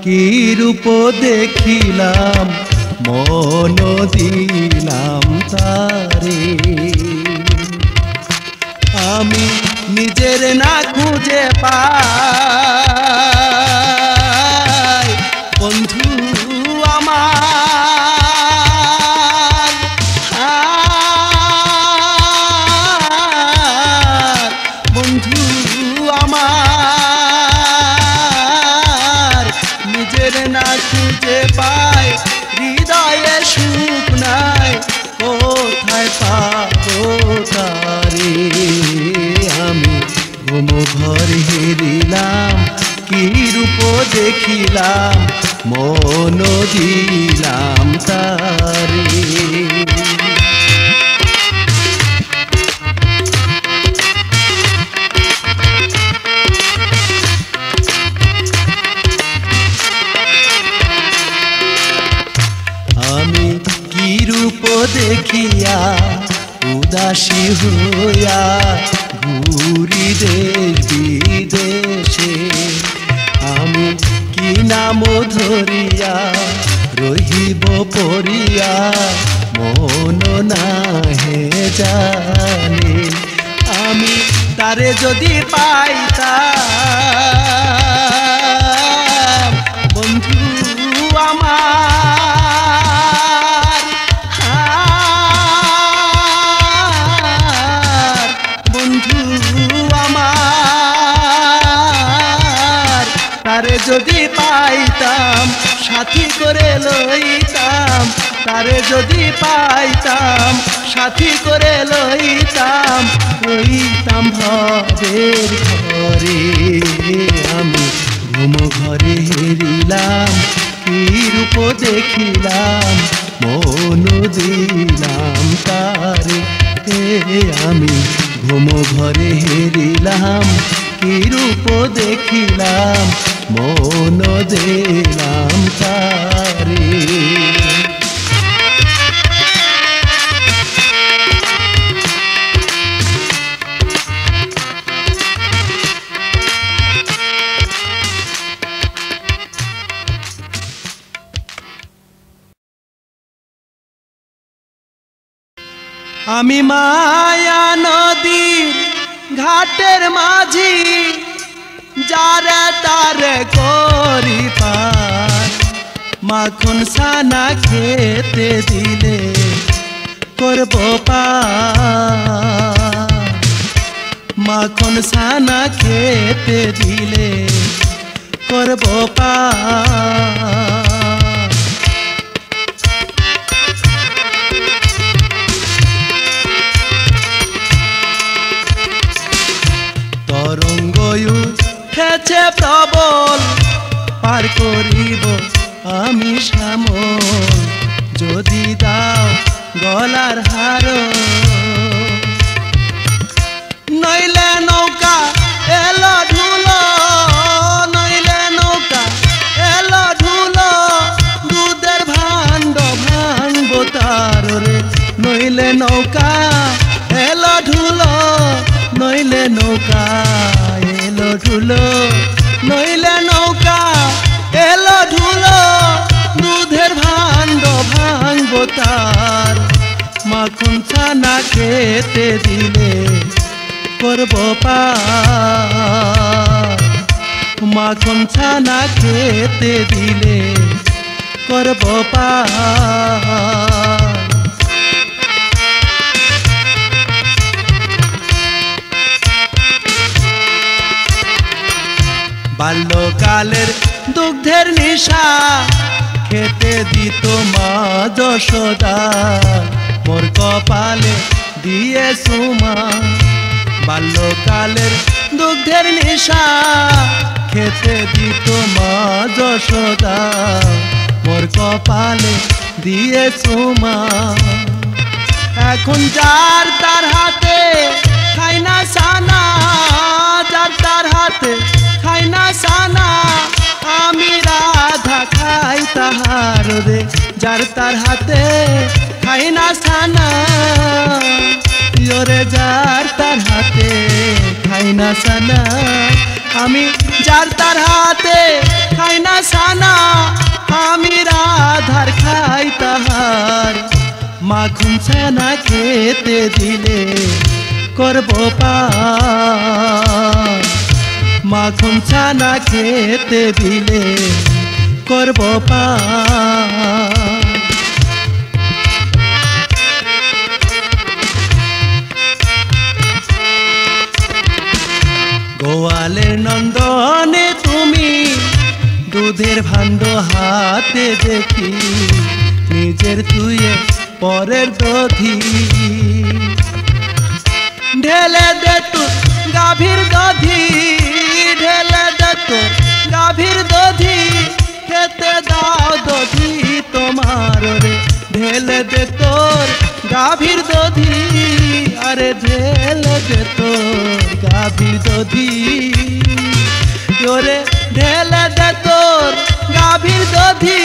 কি রূপ দেখিলাম মন দিলাম তারে। আমি নিজের না খুঁজে পাই বন্ধু আমার, বন্ধু আমার নিজের না খুঁজে পাই, হৃদয়ে সুখ নাই কোথায় পাবো তারে। আমি ঘুম ঘরে হেরিলাম কি রূপ দেখিলাম মন দিলাম তারে। আমি কি রূপ দেখিয়া উদাসী হইয়া ঘুরি দেশ বিদেশে। আমি কি নাম ধরিয়া রহিব পড়িয়া মন নাহে জানে। আমি তারে যদি পাইতাম বন্ধু আমার, বন্ধু আমার তারে যদি পাইতাম সাথী করে লইতাম, তারে যদি পাইতাম সাথী করে লইতাম, রইতাম ভবের ঘরে। আমি ঘুম ঘরে হেরিলাম কি রূপ দেখিলাম মন দিলাম তারে। আমি ঘুম ঘরে হেরিলাম কি রূপ দেখিলাম মন দিলাম তারে। আমি মায়া নদীর ঘাটের মাঝি, যারে তারে করি পার। মাখন ছানা খেতে দিলে করব পার, মাখন ছানা খেতে দিলে করব পার। তরঙ্গ উঠেছে প্রবল পার করিব আমি শ্যামল, যদি দাও গলার হার। নইলে নৌকা এলো ঢুলো, নইলে নৌকা এলো ঢুলো, দুধের ভাণ্ড ভাঙবো তার রে। নইলে নৌকা এলো ঢুলো, নইলে নৌকা এলো ঢুলো, নইলে নৌকা এলো ঢুলো, দুধের ভাণ্ড ভাঙবো তার। মাখন ছানা খেতে দিলে করব পার, মাখন ছানা খেতে দিলে করব পার। বাল্যকালের দুগ্ধের নিশা খেতে দিত মা যশোদা, মোর কপালে দিয়ে সুমা। বাল্যকালের দুগ্ধের নিশা খেতে দিত মা যশোদা, মোর কপালে দিয়ে সুমা। এখন যার তার হাতে খাই না সানা, যার তার হাতে খাই না সানা, আমি রাধা খাই তাহার রে। যার তার হাতে খাই না সানা, ওরে যার তার হাতে খাই না সানা, আমি যার তার হাতে খাই না ছানা, আমি রাধার খাই তাহার। মাখন ছানা খেতে দিলে করব পার, মাখন ছানা খেতে দিলে করব পার। গোয়ালের নন্দনে তুমি দুধের ভাণ্ড হাতে দেখি, নিজের তুয়ে পরের দধি। ঢেলে দে তোর গাভীর দধি, ঢেলে দে তোর গাভীর দধি, খেতে দাও দধি তোমার রে। ঢেলে দে তোর গাভীর দধি, আরে ঢেলে দে তোর গাভীর দধি ওরে। ঢেলে দে তোর গাভীর দধি,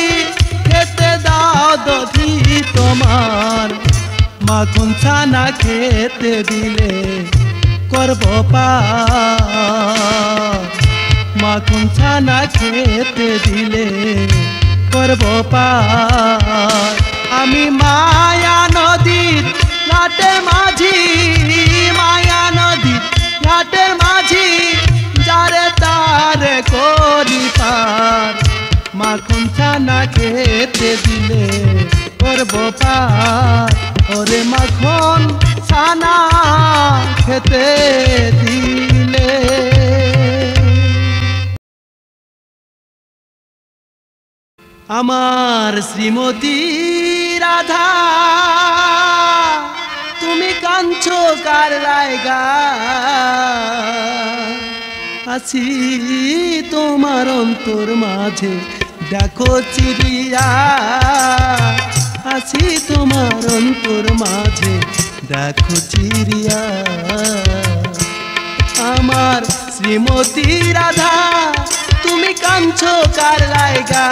খেতে দাও দধি তোমার। মাখন ছানা খেতে দিলে করব পার, মাখন ছানা খেতে দিলে করব পার। আমি মায়া নদীর ঘাটের মাঝি, মায়া নদীর ঘাটের মাঝি, যারে তারে করি পার। মাখন ছানা খেতে দিলে করব পার, ওরে মাখন ছানা খেতে দিলে। আমার শ্রীমতী রাধা তুমি কাঁদছো কার লাইগা, আছি তোমার অন্তর মাঝে দেখো চিড়িয়া, আছি তোমার অন্তর মাঝে দেখো চিড়িয়া। আমার শ্রীমতী রাধা তুমি কাঁদছো কার লাইগা,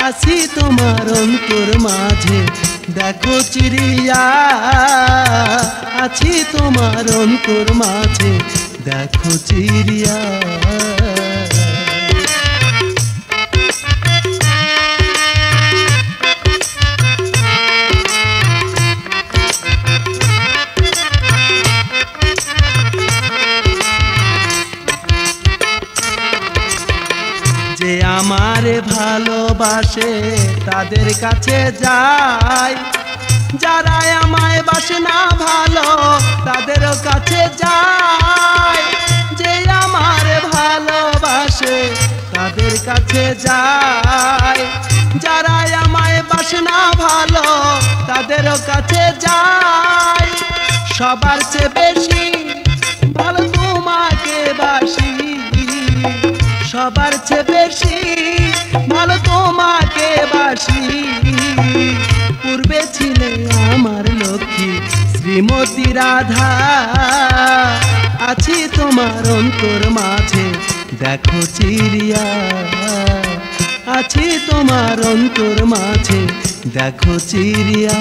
আছি তোমার অন্তর মাঝে দেখো চিড়িয়া, আছি তোমার অন্তর মাঝে দেখো চিড়িয়া। যে আমারে ভালোবাসে তাদের কাছে যাই, যারা আমায় বাসে না ভালো তাদেরও কাছে যাই। যে আমারে ভালোবাসে তাদের কাছে যাই, যারা আমায় বাসে না ভালো তাদেরও কাছে যাই। সবার চেয়ে বেশি ভালো তোমাকে বাসি, সবার চেয়ে বেশি ভালো তোমাকে বাসি। পূর্বে ছিলে আমার লক্ষ্মী শ্রীমতী রাধা, আছি তোমার অন্তর মাঝে দেখো চিড়িয়া, আছি তোমার অন্তর মাঝে দেখো চিড়িয়া।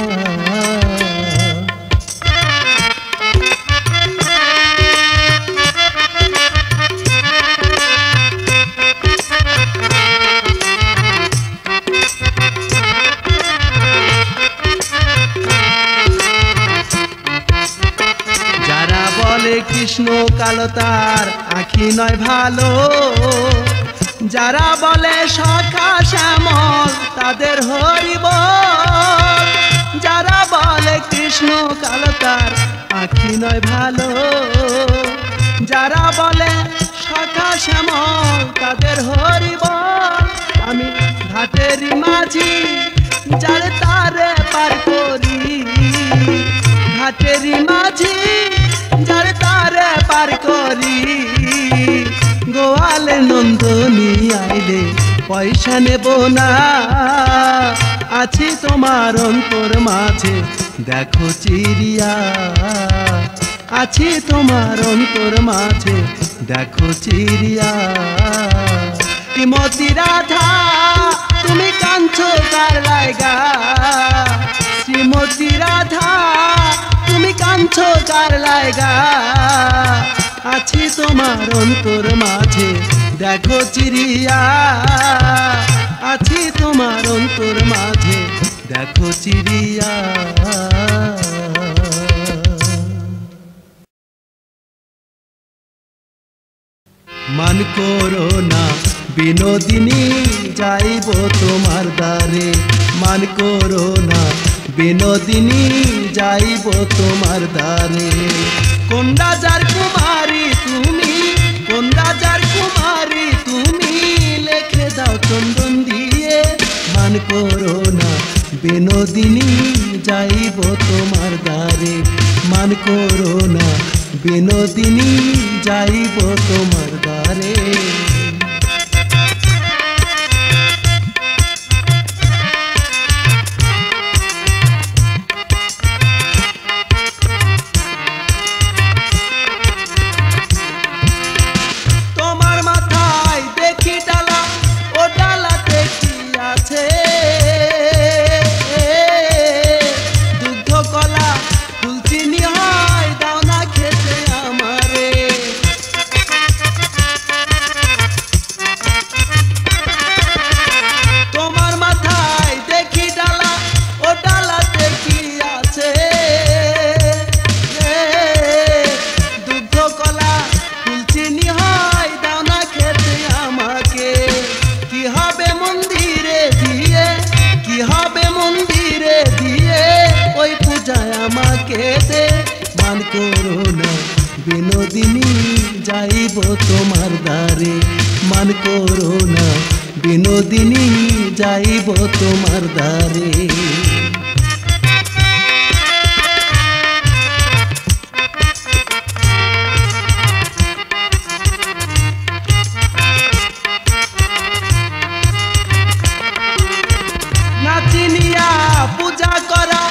কৃষ্ণ কালো তার আখি নয় ভালো, যারা বলে সখা শ্যামল তাদের হরিব, যারা বলে কৃষ্ণ কালো তার আখি নয় ভালো, যারা বলে সখা শ্যামল তাদের হরিব। আমি ঘাটেরই মাঝি যারে তারে পার করি, ঘাটেরই মাঝি যারে তারে পার করি। গোয়ালে নন্দনী আইলে পয়সা নেব না, আছি তোমার অন্তর মাঝে দেখো চিড়িয়া, আছি তোমার অন্তর মাঝে দেখো চিড়িয়া। শ্রীমতী রাধা তুমি কাঁদছো কার লাইগা, শ্রীমতী রাধা তুমি কাঁদছো কার লাইগা, আছি তোমার অন্তর মাঝে দেখো চিরিয়া, আছি তোমার অন্তর মাঝে দেখো চিরিয়া। মান করো না বিনোদিনী যাইব তোমার দ্বারে, মান করো না বিনোদিনী যাইব তোমার দ্বারে। কোন রাজার কুমারী তুমি, কোন রাজার কুমারী তুমি, লেখে দাও চন্দন দিয়ে। মান করো না বিনোদিনী যাইব তোমার দ্বারে, মান করো না বিনোদিনী যাইব তোমার দ্বারে। তোমার মাথায় দেখি ডালা, ও ডালাতে কি আছে? দুগ্ধ কলা ফুল চিনি হয়, দাও না খেতে আমারে। তোমার মাথায় দেখি ডালা, ও ডালাতে কি আছে? দুগ্ধ কলা ফুল চিনি হয়, দাও না খেতে আমাকে। কি হবে মন্দিরে দিয়ে, কি হবে মন্দিরে দিয়ে, ওই পূজায় আমাকে দে। মান করো না বিনোদিনী যাইব তোমার দ্বারে, মান করো না বিনোদিনী যাইব তোমার দ্বারে। নাচিনিয়া পূজা করা,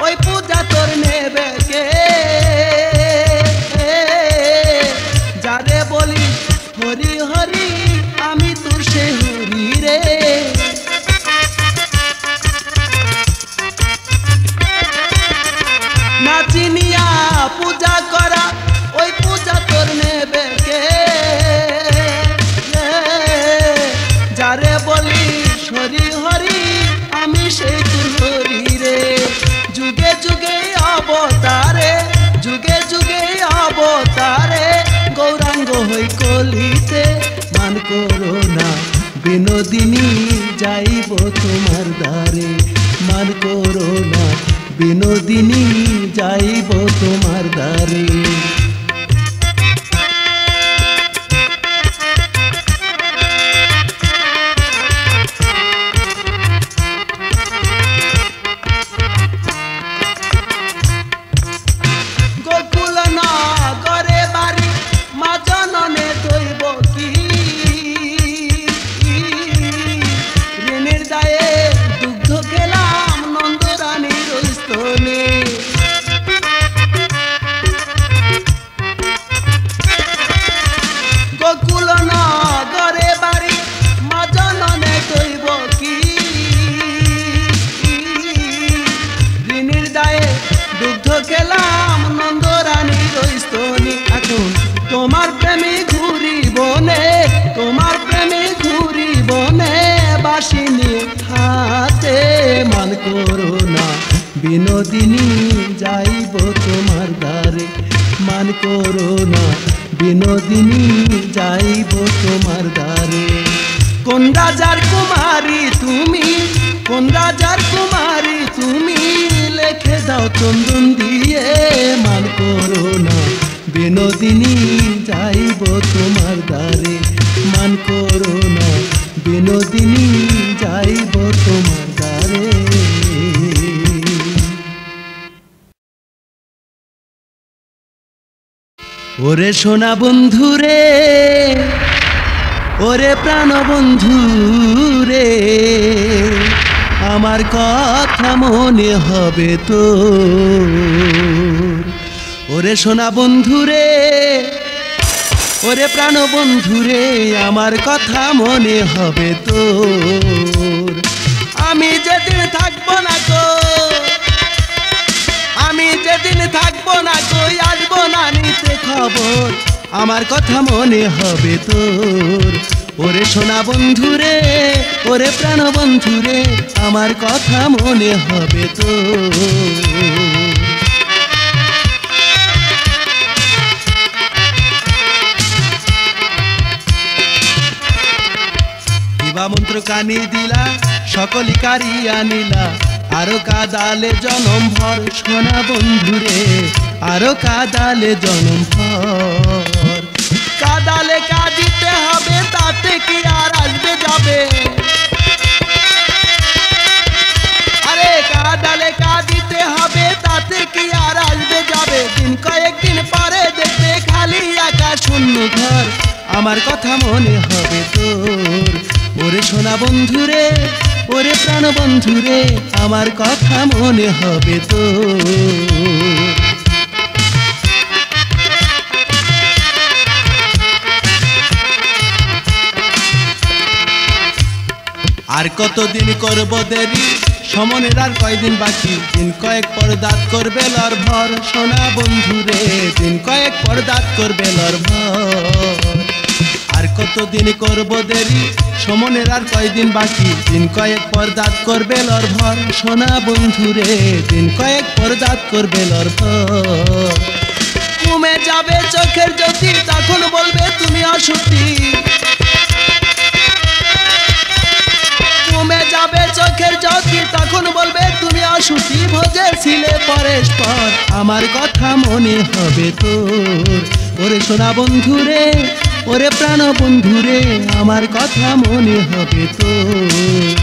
ওই পূজা তোর নেবে কে? যারে বলি হরি হরি, আমি তোর সে হরি রে। নাচিনিয়া পূজা করা, ওই পূজা তোর নেবে কে? যারে বলি হরি হরি, আমি সেই তোর হরি রে। যুগে যুগে অবতারে, যুগে যুগে অবতারে, গৌরাঙ্গ হই কলিতে। মান করো না বিনোদিনী যাইব তোমার দ্বারে, মান করো না বিনোদিনী যাইব তোমার দ্বারে। গোকুল নগরে বাড়ি, মা জননে দইব কি? ঋণের দায়ে দুগ্ধ খেলাম নন্দরানীর স্তনে। গোকুল নগরে বাড়ি, মা জননে দইব কি? ঋণের দায়ে দুগ্ধ খেলাম নন্দরানীর স্তনে। এখন তোমার প্রেমে ঘুরি বনে, তোমার প্রেমে ঘুরি বনে, বাসিনী হাতে। মান করো না বিনোদিনী যাইব তোমার দ্বারে, মান করো না বিনোদিনী যাইব তোমার দ্বারে। কোন রাজার কুমারী তুমি, কোন রাজার কুমারী তুমি, লেখে দাও চন্দন দিয়ে। মান করো না বিনোদিনী যাইব তোমার দ্বারে, মান করো না বিনোদিনী যাইব তোমার দ্বারে। ওরে সোনা বন্ধু রে, ওরে প্রাণ বন্ধু রে, আমার কথা মনে হবে তো। ওরে সোনা বন্ধু রে, ওরে প্রাণ বন্ধু রে, আমার কথা মনে হবে তো। আমি যেদিন থাকবো না গো, আমি যেদিন থাকবো না গো, আসবো না নিতে খবর। আমার কথা মনে হবে তোর। ওরে সোনা বন্ধুরে, ওরে প্রাণ বন্ধুরে, আমার কথা মনে হবে তোর। মন্ত্র কানি দিলা সকলি কারিয়া নিলা, আরো কাদালে জনম ভর সোনা বন্ধুরে, আরো কাদালে জনম ভর। কাদালে কাঁদিতে হবে, তাতে কি আর আসবে যাবে? আরে কাদালে কাঁদিতে হবে, তাতে কি আর আসবে যাবে? দিন কয়েকদিন পরে দেখবে খালি আকাশ শূন্য ঘর, আমার কথা মনে হবে তোর। ওরে সোনা বন্ধুরে, ওরে প্রাণ বন্ধুরে, আমার কথা মনে হবে তোর। আর কতদিন করব দেরি, সমনের আর কয়দিন বাকি, দিন কয়েক পর দাঁত করবে লর ভর সোনা বন্ধুরে, দিন কয়েক পর দাঁত করবে লর ভর। আর কতদিন করব দেরি, সমনের আর কয়দিন বাকি, দিন কয়েক পর দাঁত করবে লর ভর সোনা বন্ধুরে, দিন কয়েক পর দাঁত করবে লর ভর। কমে যাবে চোখের জ্যোতি, তখন বলবে তুমি অসতী। কমে যাবে চোখের জ্যোতি, তখন বলবে তুমি অসতী। ভজেছিলে পরস্পর, আমার কথা মনে হবে তোর। ওরে সোনা বন্ধুরে, ওরে প্রাণ বন্ধুরে, আমার কথা মনে হবে তোর।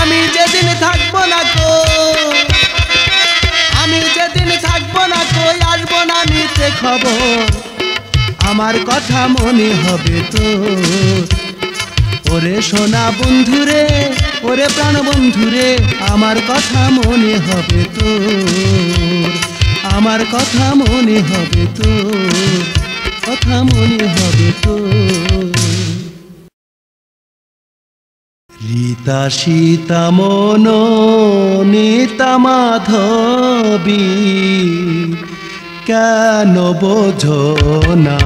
আমি যেদিন থাকবো না কো, আমি যেদিন থাকবো না কই, আসবো না নিতে খবর, আমার কথা মনে হবে তোর। ওরে সোনা বন্ধুরে, ওরে প্রাণ বন্ধুরে, আমার কথা মনে হবে তোর। আমার কথা মনে হবে তোর, কথা মনে হবে তোর। রীতা সীতা মন নিতা মাধবী, কেন বোঝো না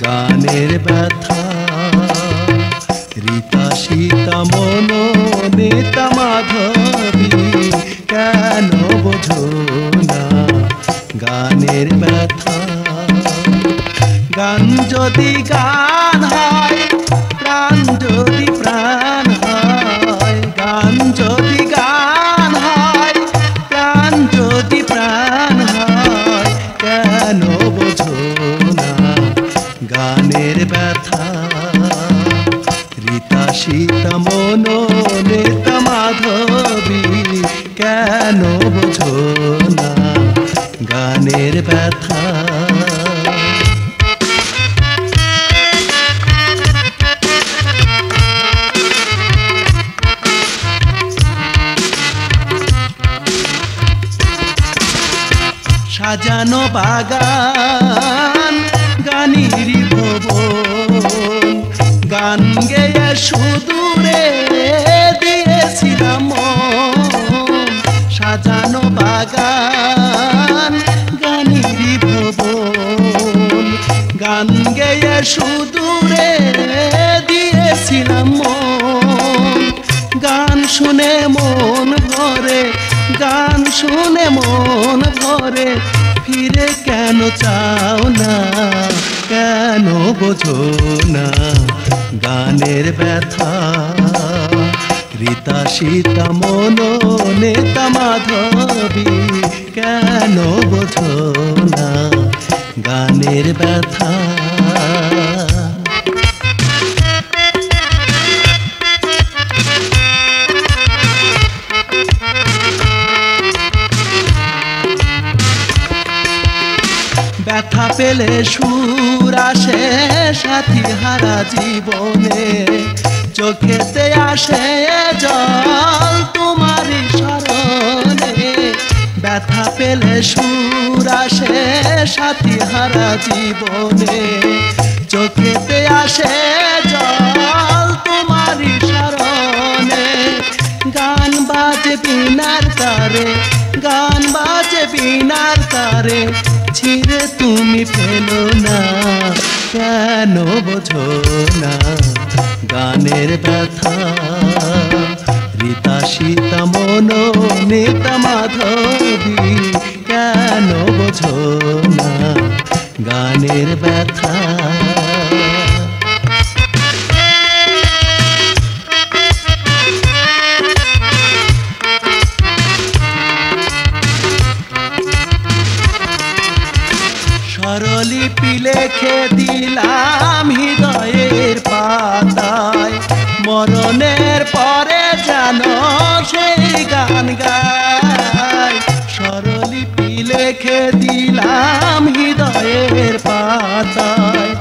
গানের ব্যথা? রীতা সীতা মন নিতা মাধবী, কেন বোঝো না গানের ব্যথা? গান যদি গান হয়, প্রাণ যদি প্রাণ হয়, গান যদি গান হয়, প্রাণ যদি প্রাণ হয়, কেন বোঝো না গানের ব্যথা? রীতা সীতা মন নিতা মাধবী, কেন বোঝো না গানের ব্যথা? সাজানো বাগান গানিরি ভবন, গান গেয়ে সুদূরে দিয়েছিলাম মন। সাজানো বাগান গানিরি ভবন, গান গেয়ে সুদূরে দিয়েছিলাম মন। গান শুনে মন ভরে, গান শুনে মন ভরে, ফিরে কেন চাও না, কেন বোঝো না গানের ব্যথা? রীতা সীতা মন নিতা মাধবী, কেন বোঝো না গানের ব্যথা? ব্যথা পেলে সুর আসে সাথী হারা জীবনে, চোখেতে আসে জল তোমারই স্মরণে। ব্যথা পেলে সুর আসে সাথী হারা জীবনে, চোখেতে আসে জল তোমারই স্মরণে। গান বাজে বিনার তারে, গান বাজে বিনার তারে, ছিঁড়ে তুমি ফেলো না, কেন বোঝো না গানের ব্যথা। রীতা সীতা মনো নেতা মাধবী, কেন বোঝো না গানের ব্যথা। স্বরলিপি লেখে দিলাম হৃদয়ের পাতায়, মরণের পরে যেন সেই গান গায়। স্বরলিপি লেখে দিলাম হৃদয়ের পাতায়,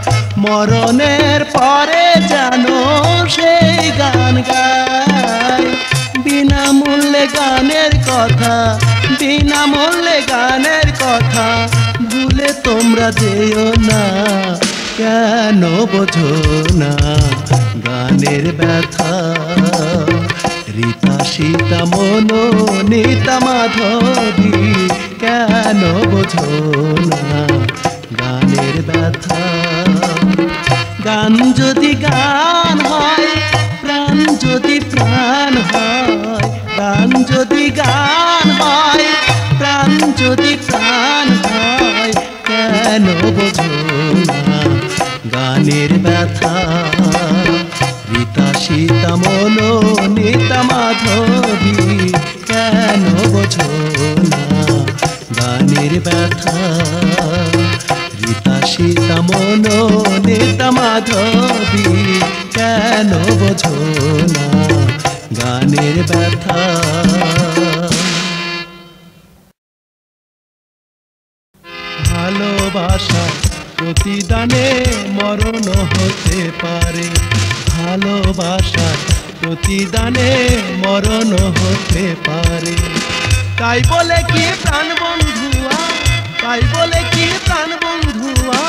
মরণের পরে যেন সেই গান গায়। বিনামূল্যে গানের কথা, বিনামূল্যে গানের কথা ভুলে তোমরা যেও না, কেন বোঝো না গানের ব্যথা। রীতা সীতা মনো নেতা মাধবী, কেন বোঝো না গানের ব্যথা। গান যদি গান হয়, প্রাণ যদি প্রাণ হয়, গান যদি গান হয়, প্রাণ যদি প্রাণ হয়, কেন বোঝো না গানের ব্যথা। রীতা সীতা মনো নেতা মাধবী, কেন বোঝো না গানের ব্যথা। রীতা সীতা মনো নেতা মাধবী, কেন বোঝো না গানের ব্যথা। ভালোবাসা প্রতিদানে মরণ হতে পারে, ভালোবাসা প্রতিদানে মরণ হতে পারে। তাই বলে কি প্রাণ বন্ধুয়া, তাই বলে কি প্রাণ বন্ধুয়া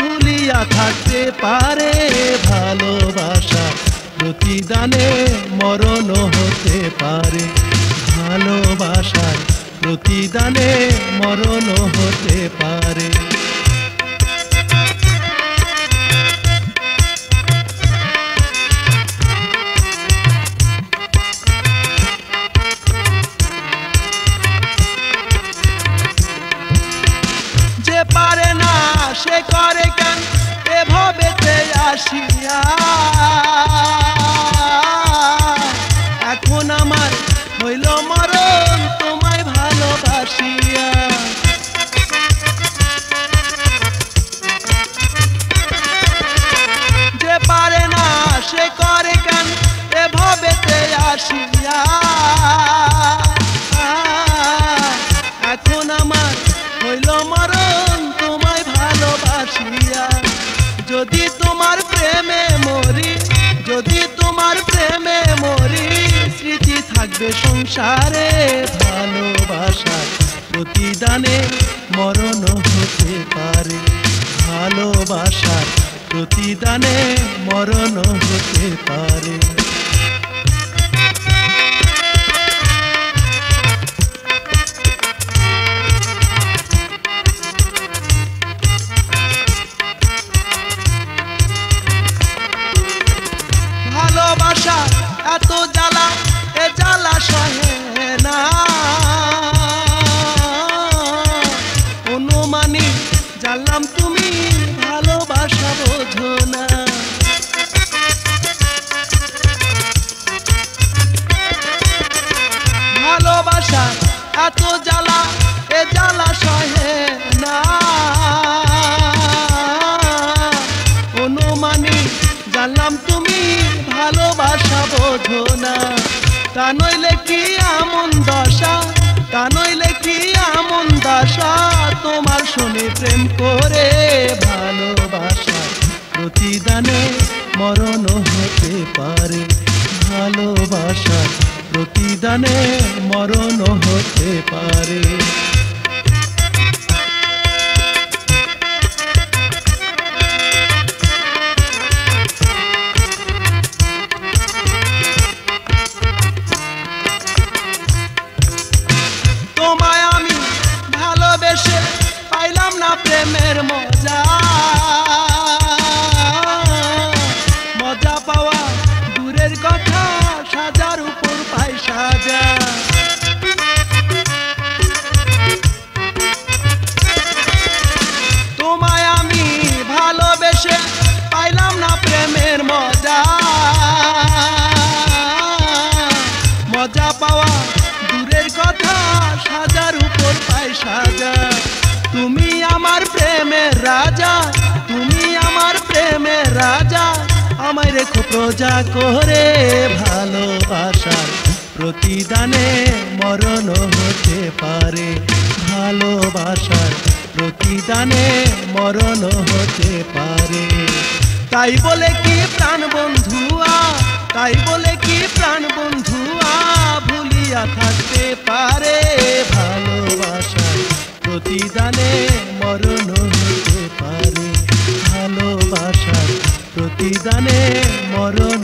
ভুলিয়া থাকতে পারে। ভালোবাসা প্রতিদানে মরণ হতে পারে, ভালোবাসার প্রতিদানে মরণ হতে পারে। যে পারে না সে করে কেন এভাবেতে আসিয়া, এখন আমার হইল মরণ তোমায় ভালোবাসিয়া। যে পারে না সে করে কেন এভাবেতে আসিয়া, এখন আমার হইল মরণ তোমায় ভালোবাসিয়া। যদি তোমার প্রেমে মরি, যদি তোমার প্রেমে মরি, স্মৃতি থাকবে সংসারে। ভালোবাসার প্রতিদানে মরণ হতে পারে, ভালোবাসার প্রতিদানে মরণ হতে পারে। ভালোবাসা এত জ্বালা, এ জ্বালা সহে না। অনুমানি জানলাম তুমি ভালোবাসা বোঝো না। ভালোবাসা এত জ্বালা, এ জ্বালা সহে না। অনুমানি জানলাম তুমি ভালোবাসা বোঝো না। তা নইলে কি এমন দশা, তা নইলে কি এমন দশা তোমার শুনে প্রেম করে। ভালোবাসা প্রতিদানে মরণ হতে পারে, ভালোবাসা প্রতিদানে মরণ হতে পারে। তোমায় আমি ভালোবেসে পাইলাম না সাজা। তুমি আমার প্রেমের রাজা, তুমি আমার প্রেমের রাজা, আমায় রেখো প্রজা করে। ভালোবাসার প্রতিদানে মরণ হতে পারে, ভালোবাসার প্রতিদানে মরণ হতে পারে। তাই বলে কি প্রাণ বন্ধুয়া, তাই বলে কি প্রাণ বন্ধুয়া ভুলিয়া থাকতে পারে। ভালোবাসার প্রতিদানে মরণ হতে পারে, ভালোবাসার প্রতিদানে মরণ